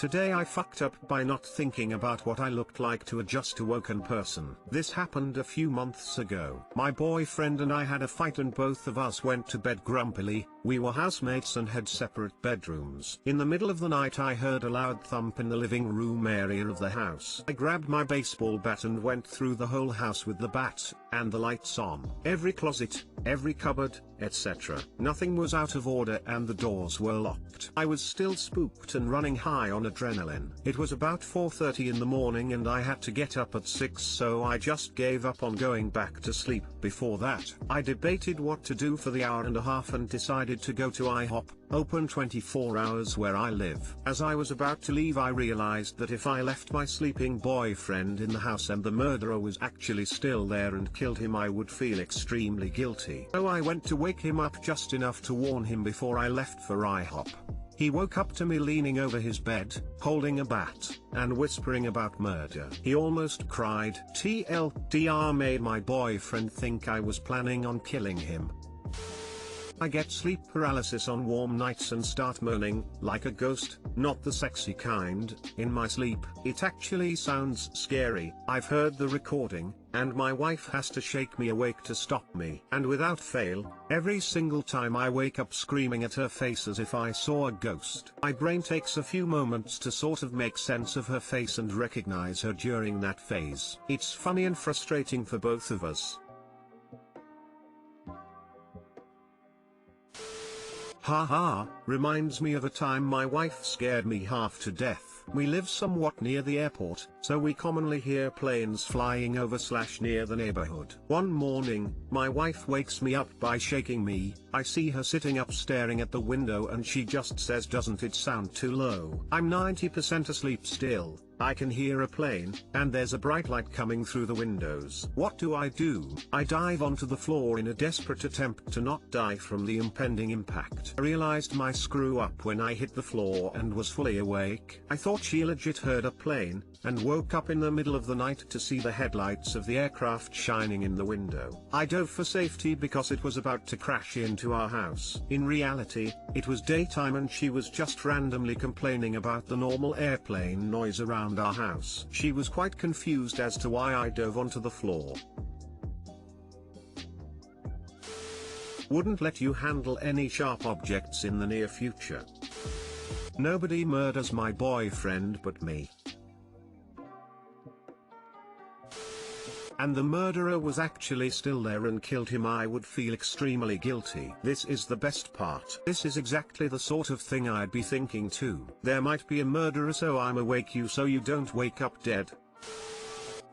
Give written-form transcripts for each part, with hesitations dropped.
Today I fucked up by not thinking about what I looked like to a just awoken person. This happened a few months ago. My boyfriend and I had a fight and both of us went to bed grumpily. We were housemates and had separate bedrooms. In the middle of the night I heard a loud thump in the living room area of the house. I grabbed my baseball bat and went through the whole house with the bat, and the lights on. Every closet, every cupboard, etc. Nothing was out of order and the doors were locked. I was still spooked and running high on adrenaline. It was about 4:30 in the morning and I had to get up at 6, so I just gave up on going back to sleep. Before that, I debated what to do for the hour and a half and decided to go to IHOP, open 24 hours where I live. As I was about to leave I realized that if I left my sleeping boyfriend in the house and the murderer was actually still there and killed him, I would feel extremely guilty. So I went to wake him up just enough to warn him before I left for IHOP. He woke up to me leaning over his bed, holding a bat, and whispering about murder. He almost cried. TLDR made my boyfriend think I was planning on killing him. I get sleep paralysis on warm nights and start moaning, like a ghost, not the sexy kind, in my sleep. It actually sounds scary. I've heard the recording, and my wife has to shake me awake to stop me. And without fail, every single time I wake up screaming at her face as if I saw a ghost. My brain takes a few moments to sort of make sense of her face and recognize her during that phase. It's funny and frustrating for both of us. Haha, reminds me of a time my wife scared me half to death. We live somewhat near the airport, so we commonly hear planes flying over / near the neighborhood. One morning, my wife wakes me up by shaking me. I see her sitting up staring at the window and she just says, "Doesn't it sound too low?" I'm 90% asleep still. I can hear a plane, and there's a bright light coming through the windows. What do? I dive onto the floor in a desperate attempt to not die from the impending impact. I realized my screw up when I hit the floor and was fully awake. I thought she legit heard a plane, and woke up in the middle of the night to see the headlights of the aircraft shining in the window. I dove for safety because it was about to crash into our house. In reality, it was daytime and she was just randomly complaining about the normal airplane noise around our house. She was quite confused as to why I dove onto the floor. Wouldn't let you handle any sharp objects in the near future. Nobody murders my boyfriend but me. And the murderer was actually still there and killed him, I would feel extremely guilty. This is the best part. This is exactly the sort of thing I'd be thinking too. There might be a murderer, so I'm awake you so you don't wake up dead.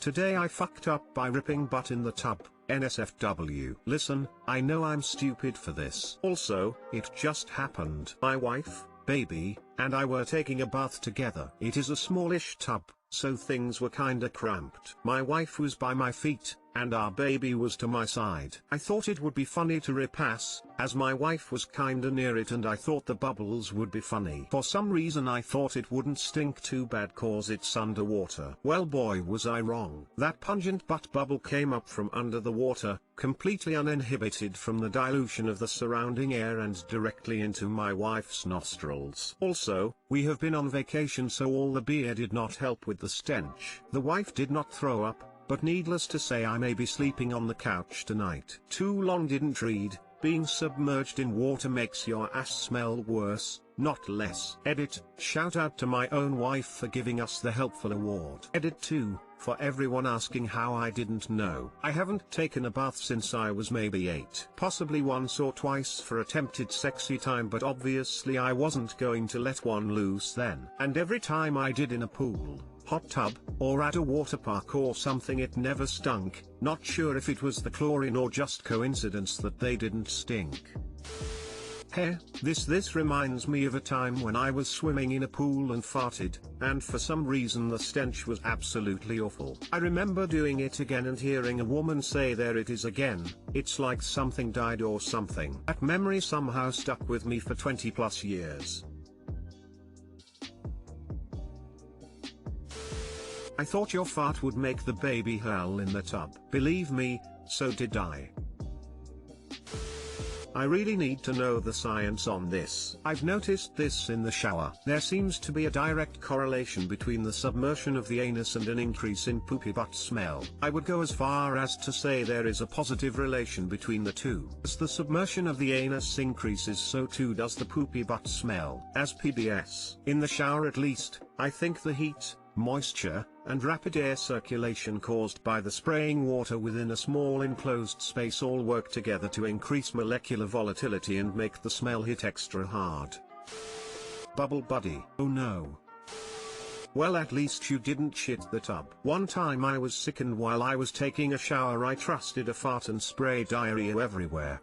Today I fucked up by ripping butt in the tub. NSFW. Listen, I know I'm stupid for this. Also, it just happened. My wife, baby, and I were taking a bath together. It is a smallish tub, so things were kinda cramped. My wife was by my feet, and our baby was to my side. I thought it would be funny to repass, as my wife was kinda near it and I thought the bubbles would be funny. For some reason I thought it wouldn't stink too bad cause it's underwater. Well boy was I wrong. That pungent butt bubble came up from under the water, completely uninhibited from the dilution of the surrounding air and directly into my wife's nostrils. Also, we have been on vacation so all the beer did not help with the stench. The wife did not throw up, but needless to say I may be sleeping on the couch tonight. Too long didn't read. Being submerged in water makes your ass smell worse, not less. Edit, shout out to my own wife for giving us the helpful award. Edit 2, for everyone asking how I didn't know. I haven't taken a bath since I was maybe 8. Possibly once or twice for attempted sexy time, but obviously I wasn't going to let one loose then. And every time I did in a pool, hot tub, or at a water park or something it never stunk. Not sure if it was the chlorine or just coincidence that they didn't stink. Hey, this reminds me of a time when I was swimming in a pool and farted, and for some reason the stench was absolutely awful. I remember doing it again and hearing a woman say, "There it is again, it's like something died or something." That memory somehow stuck with me for 20 plus years. I thought your fart would make the baby hurl in the tub. Believe me, so did I. I really need to know the science on this. I've noticed this in the shower. There seems to be a direct correlation between the submersion of the anus and an increase in poopy butt smell. I would go as far as to say there is a positive relation between the two. As the submersion of the anus increases, so too does the poopy butt smell. As PBS. In the shower at least, I think the heat, moisture, and rapid air circulation caused by the spraying water within a small enclosed space all work together to increase molecular volatility and make the smell hit extra hard. Bubble buddy. Oh no. Well, at least you didn't shit the tub. One time I was sick, and while I was taking a shower I trusted a fart and sprayed diarrhea everywhere.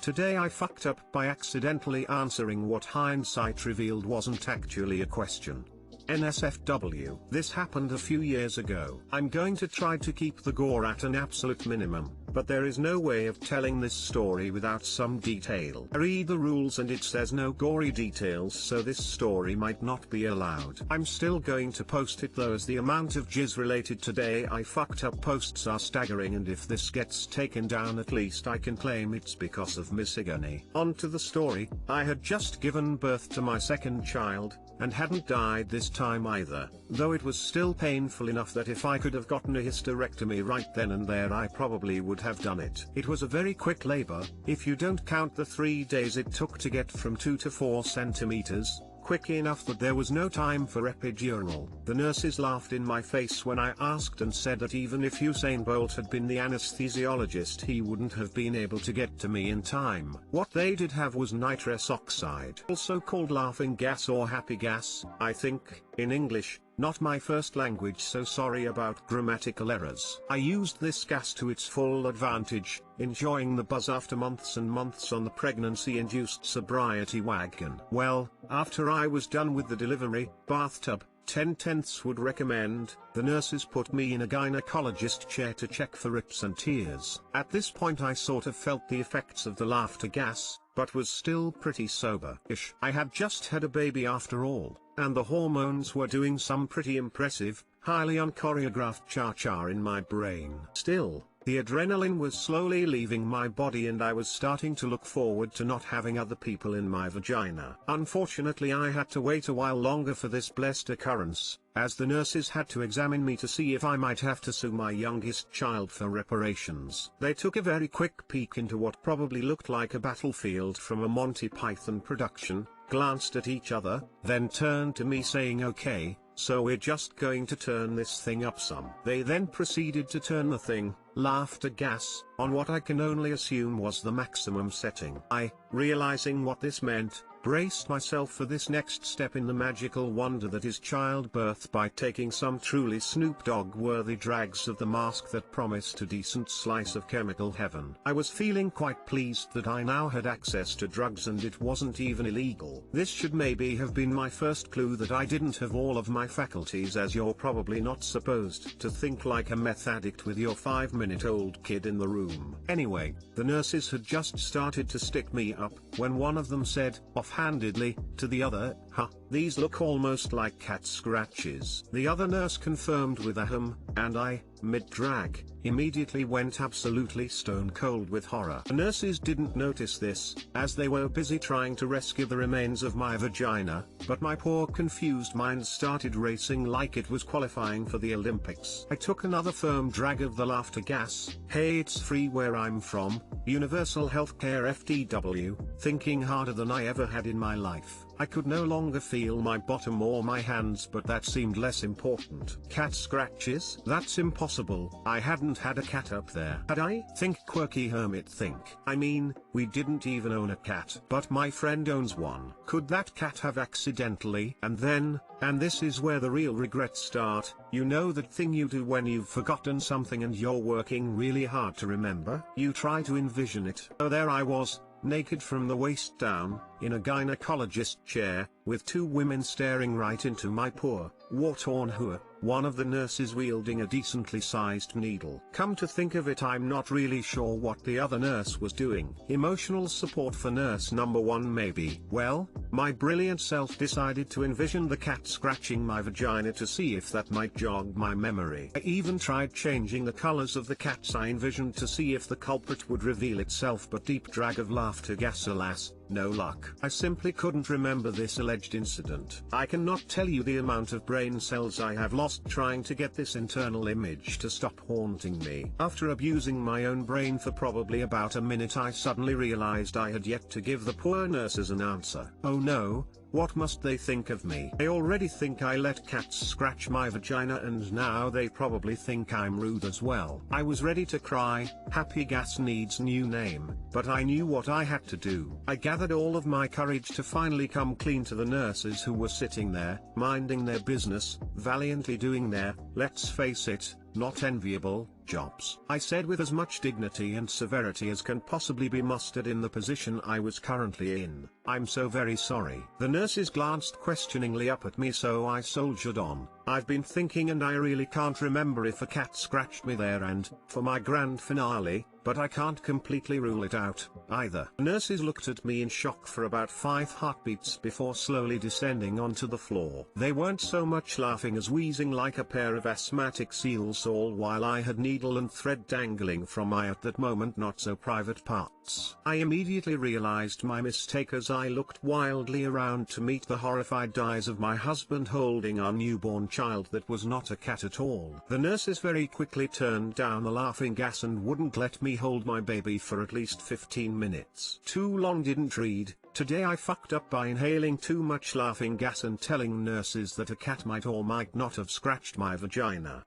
Today I fucked up by accidentally answering what hindsight revealed wasn't actually a question. NSFW. This happened a few years ago. I'm going to try to keep the gore at an absolute minimum, but there is no way of telling this story without some detail. I read the rules and it says no gory details, so this story might not be allowed. I'm still going to post it though, as the amount of jizz related today I fucked up posts are staggering, and if this gets taken down at least I can claim it's because of misogyny. On to the story. I had just given birth to my second child, and hadn't died this time either, though it was still painful enough that if I could have gotten a hysterectomy right then and there I probably would have done it. It was a very quick labor, if you don't count the 3 days it took to get from 2 to 4 centimeters, quick enough that there was no time for epidural. The nurses laughed in my face when I asked and said that even if Usain Bolt had been the anesthesiologist he wouldn't have been able to get to me in time. What they did have was nitrous oxide, also called laughing gas or happy gas, I think, in English. Not my first language, so sorry about grammatical errors. I used this gas to its full advantage, enjoying the buzz after months and months on the pregnancy-induced sobriety wagon. Well, after I was done with the delivery, bathtub, 10/10 would recommend, the nurses put me in a gynecologist chair to check for rips and tears. At this point I sort of felt the effects of the laughter gas, but was still pretty sober-ish. I had just had a baby after all, and the hormones were doing some pretty impressive, highly unchoreographed cha-cha in my brain. Still, the adrenaline was slowly leaving my body and I was starting to look forward to not having other people in my vagina. Unfortunately I had to wait a while longer for this blessed occurrence, as the nurses had to examine me to see if I might have to sue my youngest child for reparations. They took a very quick peek into what probably looked like a battlefield from a Monty Python production, glanced at each other, then turned to me saying, "Okay, so we're just going to turn this thing up some." They then proceeded to turn the thing, laughter gas, on what I can only assume was the maximum setting. I, realizing what this meant, braced myself for this next step in the magical wonder that is childbirth by taking some truly Snoop Dogg-worthy drags of the mask that promised a decent slice of chemical heaven. I was feeling quite pleased that I now had access to drugs and it wasn't even illegal. This should maybe have been my first clue that I didn't have all of my faculties, as you're probably not supposed to think like a meth addict with your 5-minute-old kid in the room. Anyway, the nurses had just started to stick me up, when one of them said, offhandedly, to the other, "Huh, these look almost like cat scratches." The other nurse confirmed with a and I, mid-drag, immediately went absolutely stone cold with horror. The nurses didn't notice this, as they were busy trying to rescue the remains of my vagina, but my poor confused mind started racing like it was qualifying for the Olympics. I took another firm drag of the laughter gas. Hey, it's free where I'm from, universal healthcare FTW, thinking harder than I ever had in my life. I could no longer feel my bottom or my hands, but that seemed less important. Cat scratches? That's impossible. I hadn't had a cat up there. Had I? Think quirky hermit think. I mean, we didn't even own a cat. But my friend owns one. Could that cat have accidentally? And then, and this is where the real regrets start, you know that thing you do when you've forgotten something and you're working really hard to remember? You try to envision it. So there I was, naked from the waist down, in a gynecologist chair, with two women staring right into my poor, war-torn hua, one of the nurses wielding a decently sized needle. Come to think of it, I'm not really sure what the other nurse was doing. Emotional support for nurse number 1 maybe. Well, my brilliant self decided to envision the cat scratching my vagina to see if that might jog my memory. I even tried changing the colors of the cats I envisioned to see if the culprit would reveal itself, but deep drag of laughter gas, alas, no luck. I simply couldn't remember this alleged incident. I cannot tell you the amount of brain cells I have lost trying to get this internal image to stop haunting me. After abusing my own brain for probably about a minute, I suddenly realized I had yet to give the poor nurses an answer. Oh no, what must they think of me? They already think I let cats scratch my vagina, and now they probably think I'm rude as well. I was ready to cry. Happy gas needs new name, but I knew what I had to do. I gathered all of my courage to finally come clean to the nurses who were sitting there, minding their business, valiantly doing their, let's face it, not enviable, jobs. I said with as much dignity and severity as can possibly be mustered in the position I was currently in, I'm so very sorry. The nurses glanced questioningly up at me, so I soldiered on. I've been thinking, and I really can't remember if a cat scratched me there and, for my grand finale, but I can't completely rule it out, either. The nurses looked at me in shock for about 5 heartbeats before slowly descending onto the floor. They weren't so much laughing as wheezing like a pair of asthmatic seals, all while I had needle and thread dangling from my at that moment not so private parts. I immediately realized my mistake as I looked wildly around to meet the horrified eyes of my husband holding our newborn child that was not a cat at all. The nurses very quickly turned down the laughing gas and wouldn't let me hold my baby for at least 15 minutes. Too long didn't read. Today I fucked up by inhaling too much laughing gas and telling nurses that a cat might or might not have scratched my vagina.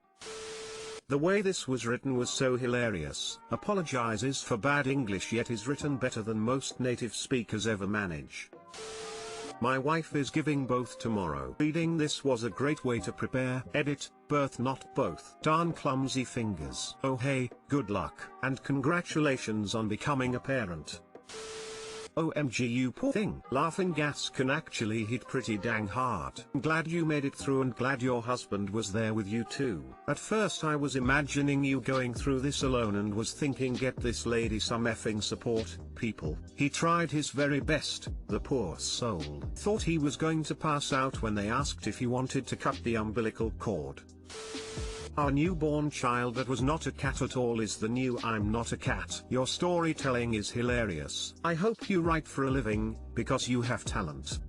The way this was written was so hilarious. Apologizes for bad English, yet is written better than most native speakers ever manage. My wife is giving birth tomorrow. Reading this was a great way to prepare. Edit, birth not both. Darn clumsy fingers. Oh hey, good luck. And congratulations on becoming a parent. OMG, you poor thing. Laughing gas can actually hit pretty dang hard. I'm glad you made it through, and glad your husband was there with you too. At first I was imagining you going through this alone and was thinking, get this lady some effing support, people. He tried his very best, the poor soul. Thought he was going to pass out when they asked if he wanted to cut the umbilical cord. Our newborn child that was not a cat at all is the new I'm Not a Cat. Your storytelling is hilarious. I hope you write for a living, because you have talent.